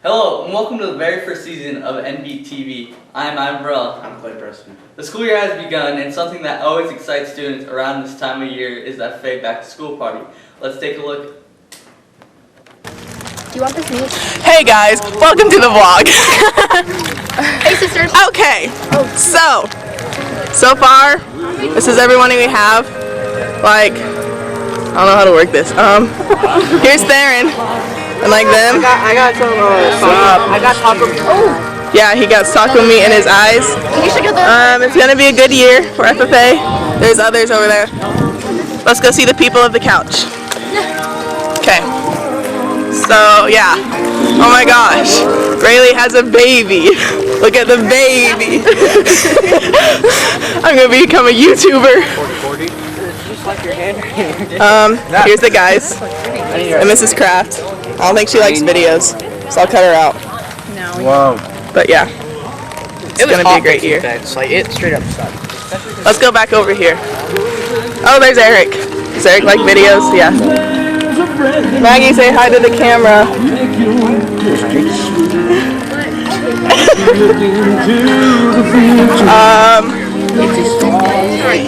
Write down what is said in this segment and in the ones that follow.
Hello, and welcome to the very first season of NVTV. I'm Brell. I'm Clay Preston. The school year has begun, and something that always excites students around this time of year is that fake back to school party. Let's take a look. Do you want this news? Hey guys, welcome to the vlog. Hey sisters. Okay, so far, this is everyone we have. Like, I don't know how to work this. Here's Theron, and like them. I got some. I got taco. Oh. Yeah, he got taco meat in his eyes. You should get there. It's gonna be a good year for FFA. There's others over there. Let's go see the people of the couch. Okay. So yeah. Oh my gosh. Rayleigh has a baby. Look at the baby. I'm gonna become a YouTuber. Here's the guys. And Mrs. Kraft. I don't think she likes videos, so I'll cut her out. No. Wow. But yeah. It's gonna be a great year. Like it straight up sucked. Let's go back over here. Oh, there's Eric. Does Eric like videos? Yeah. Maggie, say hi to the camera.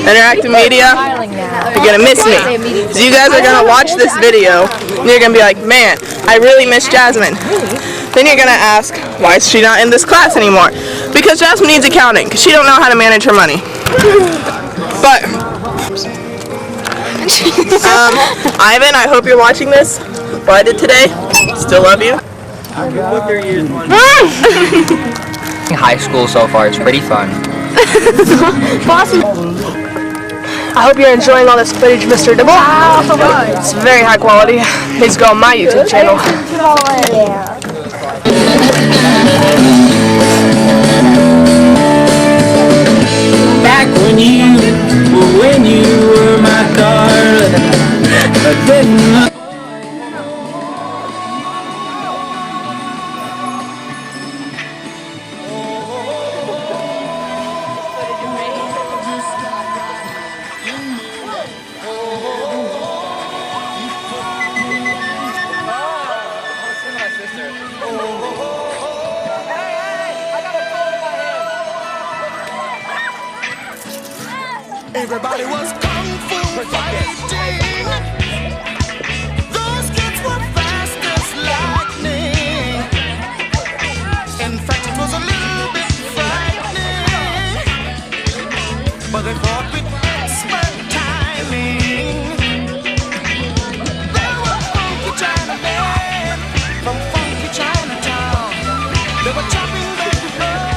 Interactive media, you're gonna miss me. So you guys are gonna watch this video and you're gonna be like, man, I really miss Jasmine. Then you're gonna ask, why is she not in this class anymore? Because Jasmine needs accounting, because she don't know how to manage her money. But Ivan, I hope you're watching this. What I did today, still love you. High school so far, it's pretty fun. I hope you're enjoying all this footage, Mr. Dibble. It's very high quality. Please go on my YouTube channel. Back when you were my darling, but then everybody was kung fu fighting. Those kids were fast as lightning. In fact, it was a little bit frightening, but they fought with expert timing. They were funky Chinamen from funky Chinatown. They were chopping their blood.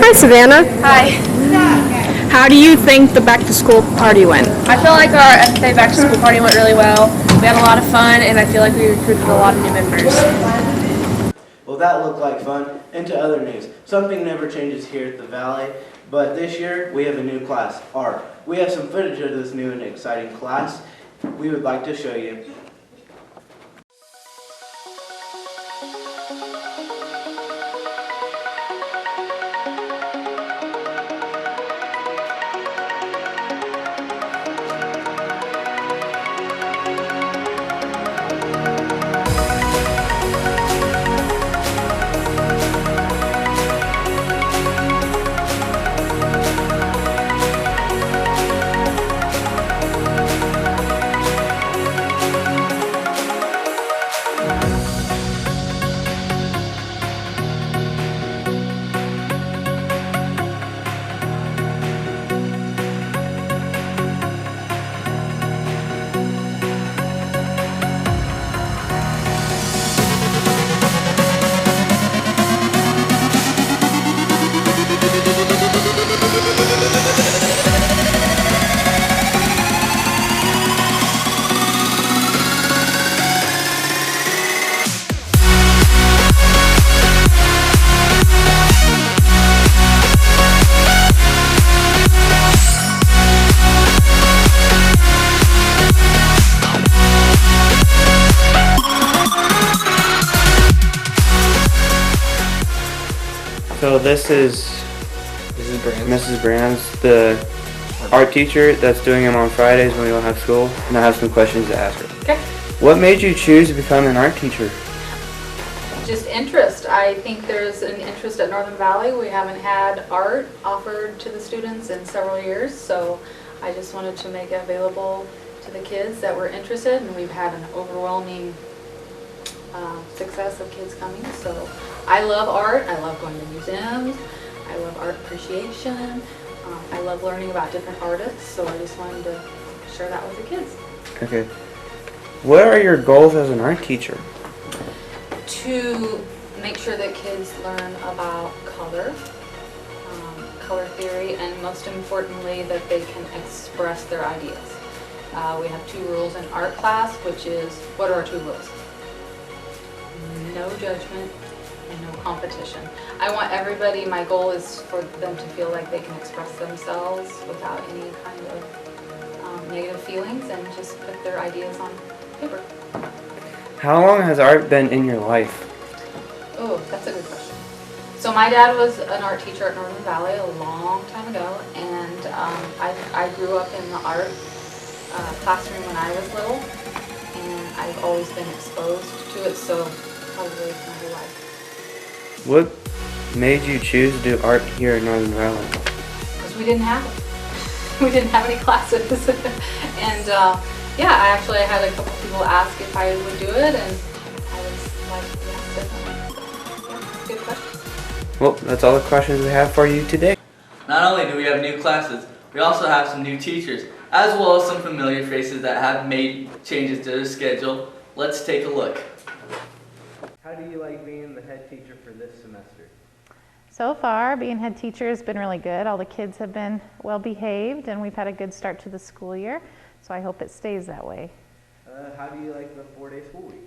Hi, Savannah. Hi. How do you think the back-to-school party went? I feel like our FFA back to school party went really well. We had a lot of fun, and I feel like we recruited a lot of new members. Well, that looked like fun. Into other news. Something never changes here at the Valley, but this year we have a new class, art. We have some footage of this new and exciting class we would like to show you. So this is Mrs. Brands. Mrs. Brands, the art teacher that's doing them on Fridays when we don't have school, and I have some questions to ask her. Okay. What made you choose to become an art teacher? Just interest. I think there's an interest at Northern Valley. We haven't had art offered to the students in several years, so I just wanted to make it available to the kids that were interested, and we've had an overwhelming success of kids coming. So I love art. I love going to museums. I love art appreciation. I love learning about different artists, so I just wanted to share that with the kids. Okay. What are your goals as an art teacher? To make sure that kids learn about color, color theory, and most importantly, that they can express their ideas. We have 2 rules in art class, which is, what are our 2 rules? No judgment and no competition. I want everybody, my goal is for them to feel like they can express themselves without any kind of negative feelings and just put their ideas on paper. How long has art been in your life? Oh, that's a good question. So my dad was an art teacher at Northern Valley a long time ago, and I grew up in the art classroom when I was little, and I've always been exposed to it, so probably my whole life. What made you choose to do art here in Northern Valley? Because we didn't have it. We didn't have any classes. And yeah, I had a couple people ask if I would do it, and I was like, yeah, definitely. So, yeah, good question. Well, that's all the questions we have for you today. Not only do we have new classes, we also have some new teachers, as well as some familiar faces that have made changes to their schedule. Let's take a look. How do you like being the head teacher for this semester? So far, being head teacher has been really good. All the kids have been well behaved, and we've had a good start to the school year, so I hope it stays that way. How do you like the 4-day school week?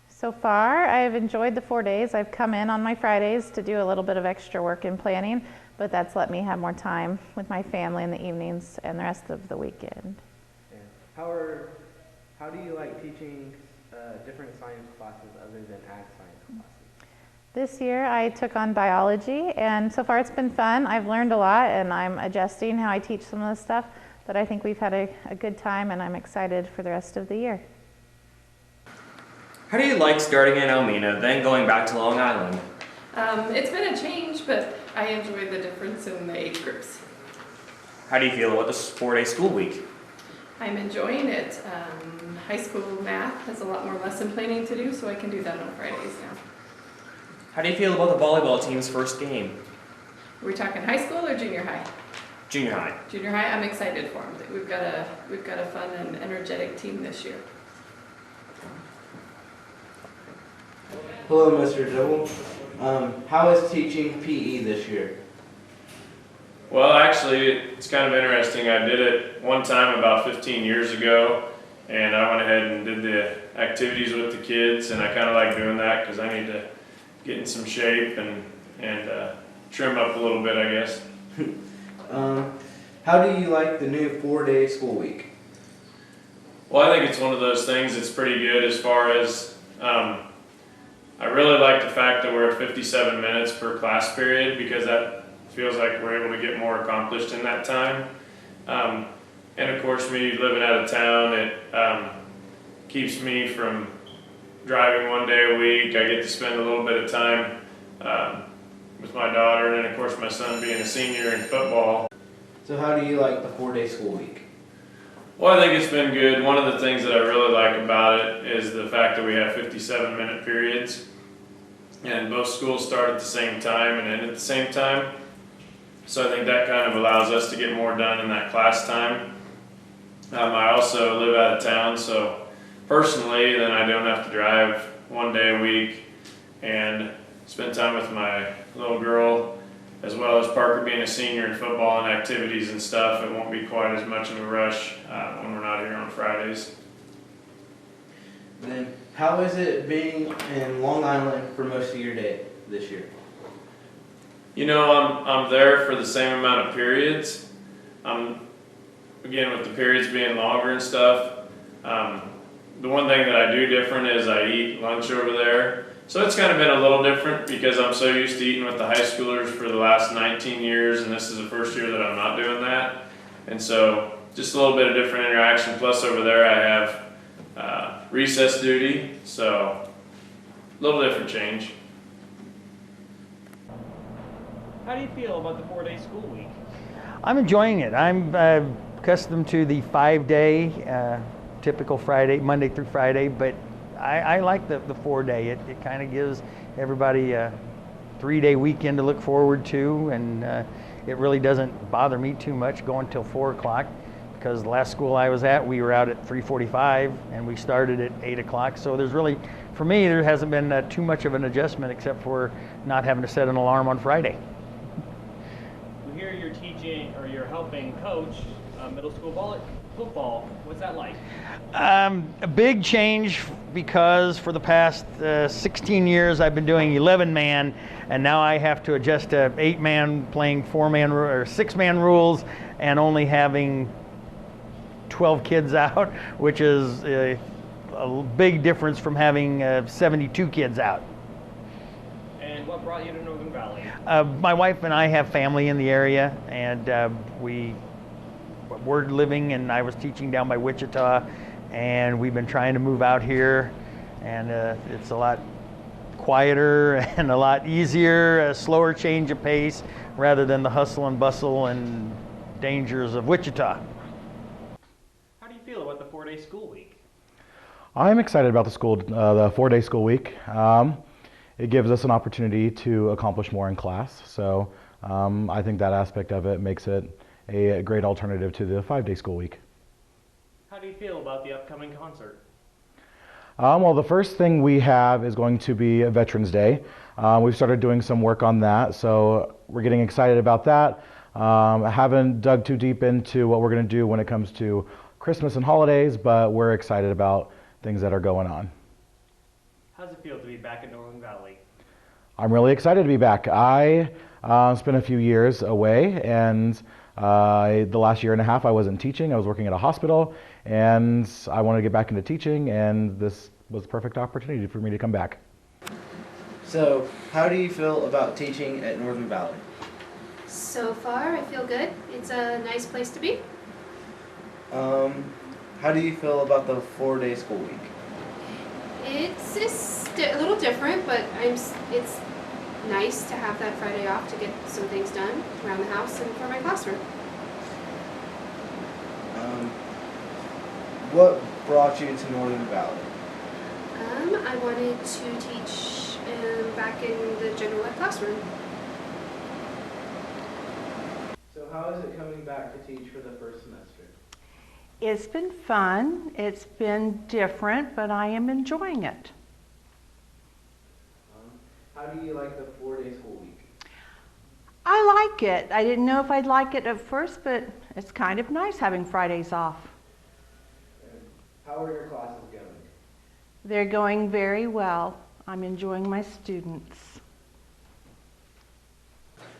So far, I've enjoyed the 4 days. I've come in on my Fridays to do a little bit of extra work in planning, but that's let me have more time with my family in the evenings and the rest of the weekend. Yeah. How do you like teaching different science classes other than ag science classes? This year I took on biology, and so far it's been fun. I've learned a lot, and I'm adjusting how I teach some of the stuff, but I think we've had a good time, and I'm excited for the rest of the year. How do you like starting in Elmina, then going back to Long Island? It's been a change, but I enjoy the difference in the age groups. How do you feel about this 4-day school week? I'm enjoying it. High school math has a lot more lesson planning to do, so I can do that on Fridays now. How do you feel about the volleyball team's first game? Are we talking high school or junior high? Junior high. Junior high, I'm excited for them. We've got a fun and energetic team this year. Hello, Mr. Dibble. How is teaching PE this year? Well, actually, it's kind of interesting. I did it one time about 15 years ago, and I went ahead and did the activities with the kids, and I kind of like doing that because I need to get in some shape and trim up a little bit, I guess. How do you like the new 4-day school week? Well, I think it's one of those things that's pretty good as far as, I really like the fact that we're at 57 minutes per class period because that feels like we're able to get more accomplished in that time. And of course, me living out of town, it keeps me from driving 1 day a week. I get to spend a little bit of time with my daughter, and then of course my son being a senior in football. So how do you like the 4-day school week? Well, I think it's been good. One of the things that I really like about it is the fact that we have 57-minute periods, and both schools start at the same time and end at the same time. So I think that kind of allows us to get more done in that class time. I also live out of town, so personally, then I don't have to drive 1 day a week and spend time with my little girl, as well as Parker being a senior in football and activities and stuff. It won't be quite as much of a rush when we're not here on Fridays. Then how is it being in Long Island for most of your day this year? You know, I'm there for the same amount of periods. Again, with the periods being longer and stuff, the one thing that I do different is I eat lunch over there. So it's kind of been a little different because I'm so used to eating with the high schoolers for the last 19 years, and this is the first year that I'm not doing that. And so just a little bit of different interaction. Plus over there I have recess duty, so a little different change. How do you feel about the 4-day school week? I'm enjoying it. I'm accustomed to the 5-day, typical Friday, Monday through Friday, but I like the 4-day. It kind of gives everybody a 3-day weekend to look forward to, and it really doesn't bother me too much going till 4 o'clock, because the last school I was at, we were out at 3:45 and we started at 8 o'clock. So there's really, for me, there hasn't been too much of an adjustment except for not having to set an alarm on Friday. We hear you're teaching or you're helping coach middle school football. What's that like? A big change, because for the past 16 years I've been doing 11-man, and now I have to adjust to 8-man playing 4-man or 6-man rules and only having 12 kids out, which is a big difference from having 72 kids out. And what brought you to Northern Valley? My wife and I have family in the area, and we're living, and I was teaching down by Wichita, and we've been trying to move out here, and it's a lot quieter and a lot easier, a slower change of pace rather than the hustle and bustle and dangers of Wichita. How do you feel about the 4-day school week? I'm excited about the 4-day school week. It gives us an opportunity to accomplish more in class, so I think that aspect of it makes it a great alternative to the 5-day school week. How do you feel about the upcoming concert? Well, the first thing we have is going to be Veterans Day. We've started doing some work on that, so we're getting excited about that. I haven't dug too deep into what we're going to do when it comes to Christmas and holidays, but we're excited about things that are going on. How does it feel to be back in Northern Valley? I'm really excited to be back. I spent a few years away, and the last year and a half I wasn't teaching. I was working at a hospital, and I wanted to get back into teaching, and this was the perfect opportunity for me to come back. So, how do you feel about teaching at Northern Valley? So far, I feel good. It's a nice place to be. How do you feel about the 4-day school week? It's a little different, but it's nice to have that Friday off to get some things done around the house and for my classroom. What brought you to Northern Valley? I wanted to teach back in the general ed classroom. So how is it coming back to teach for the first semester? It's been fun. It's been different, but I am enjoying it. How do you like the 4-day school week? I like it. I didn't know if I'd like it at first, but it's kind of nice having Fridays off. How are your classes going? They're going very well. I'm enjoying my students.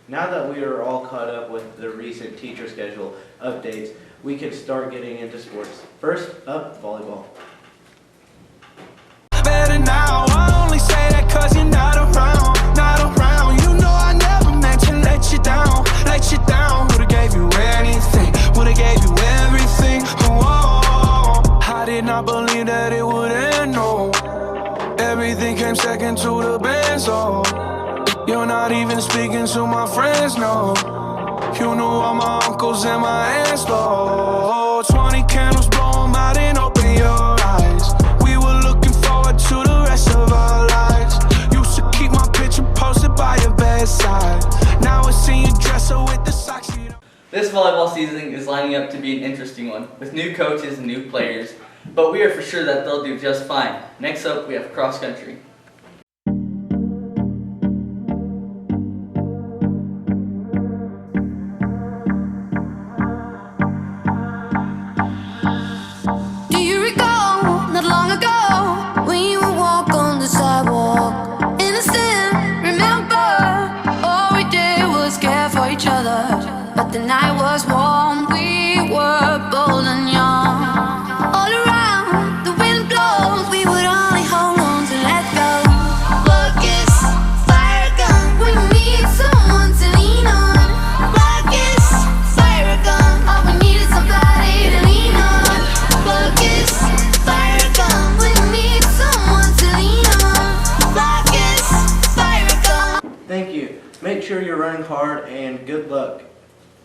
Now that we are all caught up with the recent teacher schedule updates, we can start getting into sports. First up, volleyball. Better now, I only say that 'cause you're not around, not around. You know I never meant to let you down, let you down. Would've gave you anything, would've gave you everything. Oh, I did not believe that it would end, no. Everything came second to the best, oh. You're not even speaking to my friends, no. You knew all my uncles and my aunts, though. 20 candles, blow 'em out and open your eyes. We were looking forward to the rest of our lives. Used to keep my picture posted by your bedside. Now I see you dresser with the socks. This volleyball season is lining up to be an interesting one, with new coaches and new players, but we are for sure that they'll do just fine. Next up, we have cross country. Do you recall, not long ago, when you would walk on the sidewalk? Innocent, remember, all we did was care for each other. But the night was warm, we were bold and young. All around, the wind blows. make sure you're running hard, and good luck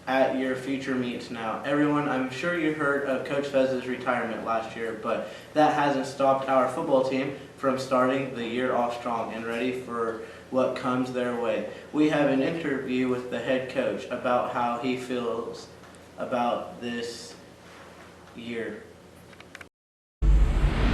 at your future meets now. Everyone, I'm sure you heard of Coach Fez's retirement last year, but that hasn't stopped our football team from starting the year off strong and ready for what comes their way. We have an interview with the head coach about how he feels about this year.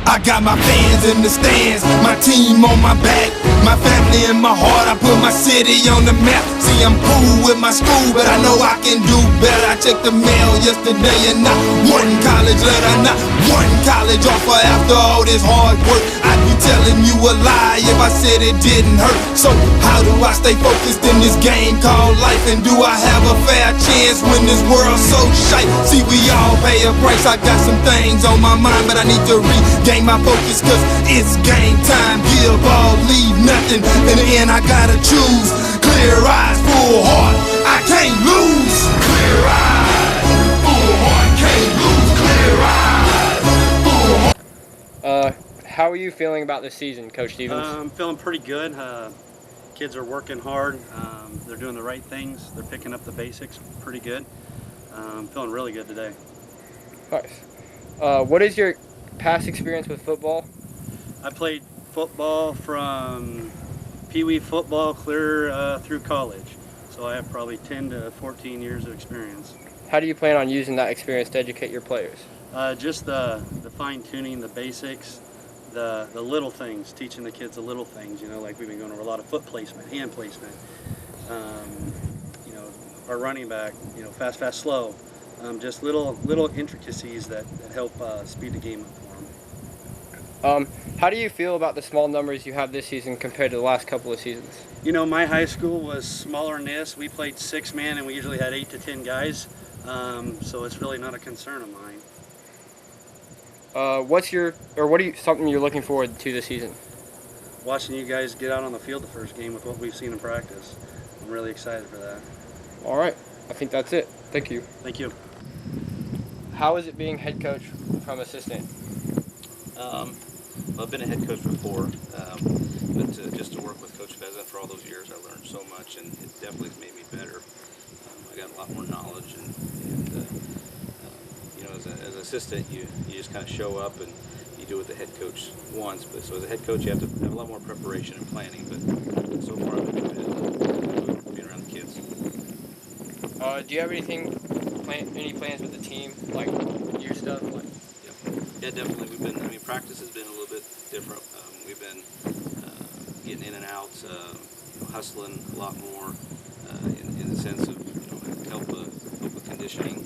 I got my fans in the stands, my team on my back, my family in my heart. I put my city on the map. See, I'm cool with my school, but I know I can do better. I checked the mail yesterday and not one college letter, not one college offer after all this hard work. I'd be telling you a lie if I said it didn't hurt. So how do I stay focused in this game called life? And do I have a fair chance when this world's so shite? See, we all pay a price. I got some things on my mind, but I need to regain my focus, cause it's game time. Give all, leave nothing. In the end I gotta choose. Clear eyes, full heart, I can't lose. Clear eyes, full heart, can't lose. Clear eyes, full heart. How are you feeling about this season, Coach Stevens? I'm feeling pretty good. Kids are working hard. They're doing the right things. They're picking up the basics pretty good. I'm feeling really good today. Nice. What is your past experience with football? I played football from Pee Wee football clear through college. So I have probably 10 to 14 years of experience. How do you plan on using that experience to educate your players? Just the fine tuning, the basics, the little things, teaching the kids the little things, you know, like we've been going over a lot of foot placement, hand placement, you know, our running back, you know, fast, fast, slow. Just little intricacies that help speed the game up for them. How do you feel about the small numbers you have this season compared to the last couple of seasons? You know, my high school was smaller than this. We played 6-man and we usually had 8 to 10 guys, so it's really not a concern of mine. What are you something you're looking forward to this season? Watching you guys get out on the field the first game with what we've seen in practice. I'm really excited for that. All right, I think that's it. Thank you. Thank you. How is it being head coach from assistant? Well, I've been a head coach before, but just to work with Coach Pheasant for all those years, I learned so much, and it definitely has made me better. I got a lot more knowledge, and you know, as an assistant, you just kind of show up and you do what the head coach wants. But so as a head coach, you have to have a lot more preparation and planning. But so far, I've been enjoying being around the kids. Do you have any plans with the team, like your stuff? Like? Yeah, definitely. Practice has been a little bit different. We've been getting in and out, hustling a lot more in the sense of, you know, help with conditioning.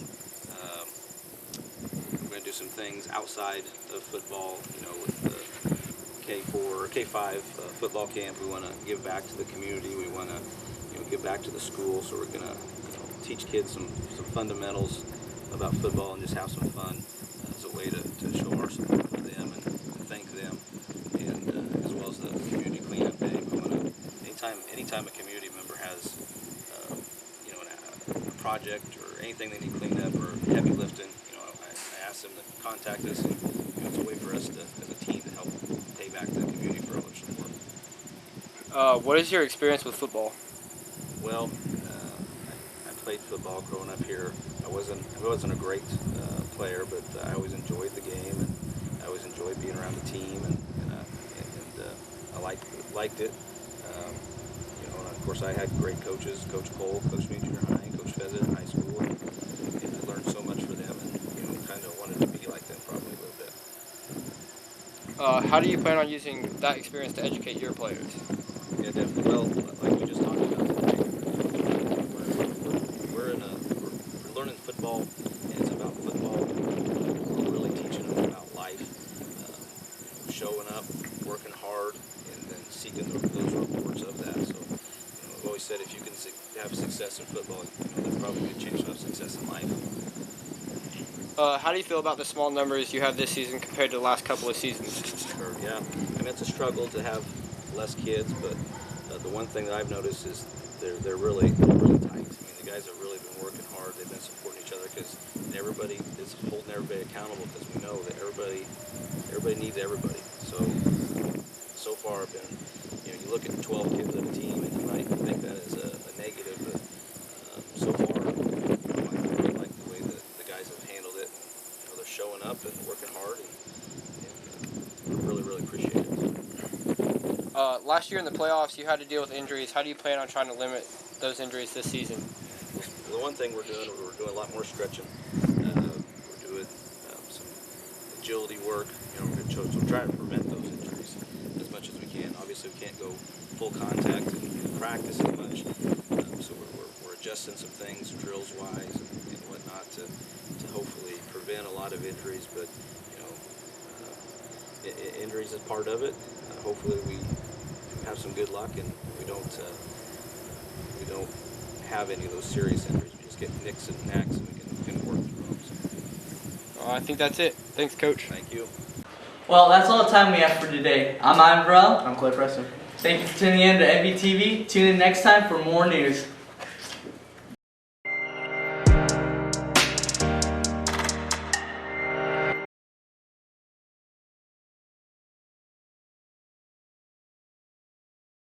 We're going to do some things outside of football, you know, with the K4 or K5 football camp. We want to give back to the community. We want to, you know, give back to the school. So we're going to, you know, teach kids some fundamentals about football and just have some fun as a way to show our support for them and thank them, and as well as the community cleanup day. We want to, anytime a community member has, you know, a project or anything they need cleaned up or heavy lifting, you know, I ask them to contact us, and, you know, it's a way for us to, as a team, to help pay back to the community for all their support. What is your experience with football? Well, I played football growing up here. I wasn't a great player, but I always enjoyed the game, and I always enjoyed being around the team, and I liked it. You know, and of course I had great coaches, Coach Cole, Coach me junior high, Coach Fezzik in high school, and I learned so much from them, and, you know, kind of wanted to be like them probably a little bit. How do you plan on using that experience to educate your players? Yeah, definitely. Well, like we just talked about today, we're learning football, and it's about football. We're really teaching them about life, showing up, working hard, and then seeking those rewards of that. So, you know, I've always said if you can have success in football, you know, there's probably a good chance you'll have success in life. How do you feel about the small numbers you have this season compared to the last couple of seasons? Sure, yeah. I mean, it's a struggle to have less kids, but the one thing that I've noticed is they're really tight. I mean, the guys have really been working hard. They've been supporting each other, because everybody is holding everybody accountable, because we know that everybody needs everybody. So far, I've been, you know, you look at 12 kids on a team, and you might think that is a negative, but so far, I really like the way that the guys have handled it. They're showing up and working hard, and really appreciate it. Last year in the playoffs, you had to deal with injuries. How do you plan on trying to limit those injuries this season? Well, the one thing we're doing a lot more stretching. We're doing some agility work. So trying to prevent those injuries as much as we can. Obviously, we can't go full contact and practice as much. So we're adjusting some things, drills wise and whatnot, to hopefully prevent a lot of injuries. But injuries is part of it. Hopefully, we have some good luck and we don't have any of those serious injuries. We just get nicks and knacks and we can work through them. So. I think that's it. Thanks, Coach. Thank you. Well, that's all the time we have for today. I'm Ivan Burrell. I'm Clay Preston. Thank you for tuning in to NVTV. Tune in next time for more news.